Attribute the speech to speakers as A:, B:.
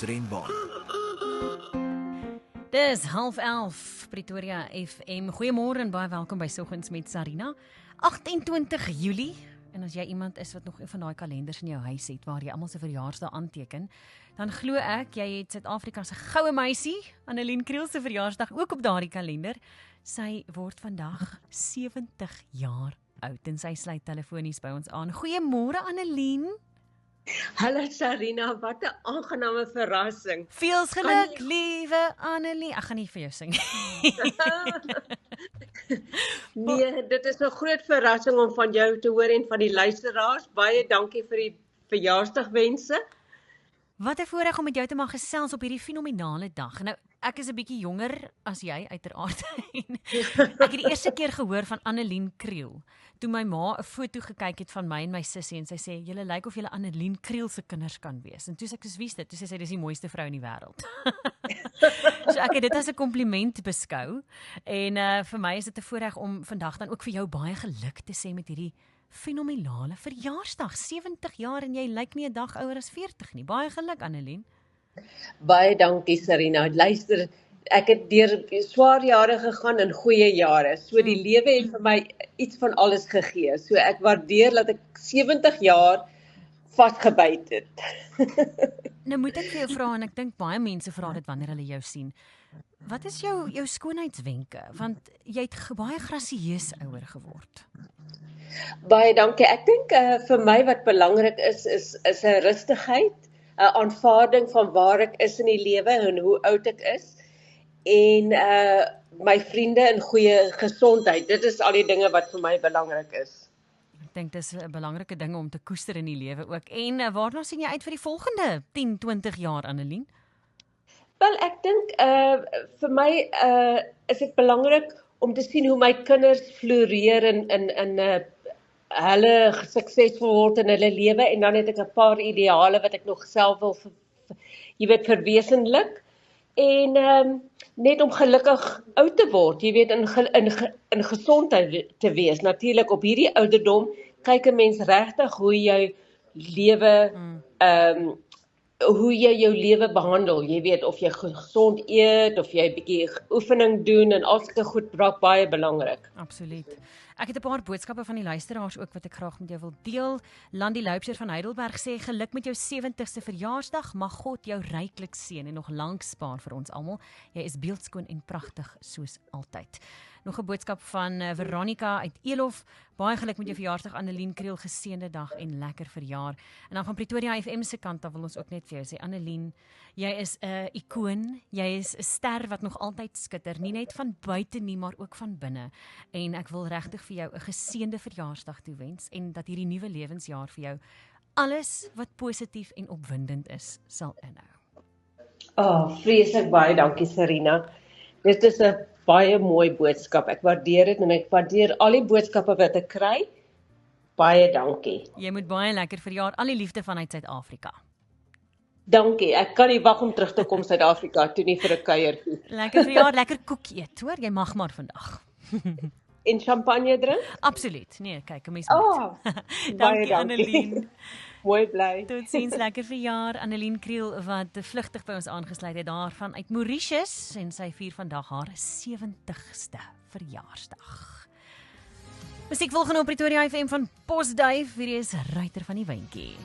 A: Renbaan.
B: Dis 11:30 Pretoria FM. Goeiemôre en baie welkom by Soggens met Sarina. 28 Julie. En as jy iemand is wat nog een van daai kalenders in jou huis het waar jy almal se verjaarsdae aanteken, dan glo ek jy het Suid-Afrika se goue meisie, Annelien Kriel se verjaarsdag ook op daardie kalender. Sy word vandag 70 jaar oud en sy sluit telefonies by ons aan. Goeiemôre Annelien.
C: Hallo Sarina, wat 'n aangename verrassing.
B: Veels geluk, liewe Annelien. Ek gaan nie vir jou sing.
C: Nee, dit is 'n groot verrassing om van jou te hoor en van die luisteraars. Baie dankie vir die verjaarsdagwense.
B: Wat 'n voorreg om met jou te mag gesels op hierdie fenominale dag. Nou, ek is 'n bietjie jonger as jy uiteraard. Ek het die eerste keer gehoor van Annelien Kriel toe my ma 'n foto gekyk het van my en my sussie en sy sê julle lyk of julle Annelien Kriel se kinders kan wees. En toe sê ek soos wie is dit? Toe sê sy dis die mooiste vrou in die wêreld. So ek het dit as 'n kompliment beskou en vir my is dit 'n voorreg om vandag dan ook vir jou baie geluk te sê met hierdie fenominale verjaarsdag. 70 jaar en jy lyk nie 'n dag ouer as 40 nie. Baie geluk Annelien.
C: Baie dankie Sarina. Luister, ek het deur swaar jare gegaan en goeie jare. So die lewe het vir my iets van alles gegee. So ek waardeer dat ek 70 jaar vasgebyt het.
B: Nou moet ek vir jou vra en ek dink baie mense vra dit wanneer hulle jou sien. Wat is jou skoonheidswenke? Want jy het baie grasieus ouer geword.
C: Baie dankie. Ek dink vir my wat belangrik is 'n rustigheid, 'n aanvaarding van waar ek is in die lewe en hoe oud ek is en my vriende in goeie gesondheid. Dit is al die dinge wat vir my belangrik is.
B: Ek dink dis 'n belangrike ding om te koester in die lewe ook. En waarna sien jy uit vir die volgende 10, 20 jaar Annelien?
C: Wel, ek dink vir my is dit belangrik om te sien hoe my kinders floreer in hulle suksesvol word in hulle lewe en dan het ek 'n paar ideale wat ek nog self wil verwesenlik en net om gelukkig oud te word, jy weet in gesondheid te wees. Natuurlik op hierdie ouderdom kyk 'n mens regtig hoe jy lewe hoe jy jou lewe behandel, jy weet of jy gesond eet of jy 'n bietjie oefening doen en al sulke goed raak baie belangrik.
B: Absoluut. Ek het 'n paar boodskappe van die luisteraars ook wat ek graag met jou wil deel. Landie Loupser van Heidelberg sê geluk met jou 70ste verjaarsdag. Mag God jou ryklik seën en nog lank spaar vir ons almal. Jy is beeldskoon en pragtig soos altyd. Nog 'n boodskap van Veronica uit Elof. Baie geluk met jou verjaarsdag Annelien Kriel, geseënde dag en lekker verjaar. En dan van Pretoria FM se kant af wil ons ook net vir jou sê Annelien, jy is 'n ikoon, jy is 'n ster wat nog altyd skitter, nie net van buite nie, maar ook van binne. En ek wil regtig vir jou 'n geseënde verjaarsdag toewens en dat hierdie nuwe lewensjaar vir jou alles wat positief en opwindend is, sal inhou.
C: Vreeslik baie dankie Sarina. Dit is 'n baie mooi boodskap. Ek waardeer dit en ek waardeer al die boodskappe wat ek kry. Baie dankie.
B: Jy moet baie lekker verjaar, al die liefde vanuit Suid-Afrika.
C: Dankie. Ek kan nie wag om terug te kom Suid-Afrika toe nie vir 'n kuiertjie.
B: Lekker verjaar, lekker koek eet, hoor. Jy mag maar vandag.
C: En champagne drink?
B: Absoluut. Nee, kyk, 'n mens moet.
C: Baie
B: Dankie Annelien.
C: Mooi bly.
B: Totsiens, lekker verjaar Annelien Kriel wat vlugtig by ons aangesluit het daarvan uit Mauritius en sy vier vandag haar 70ste verjaarsdag. Musiek volgende op Pretoria FM van Postduif, hierdie is Ruiter van die Windjie.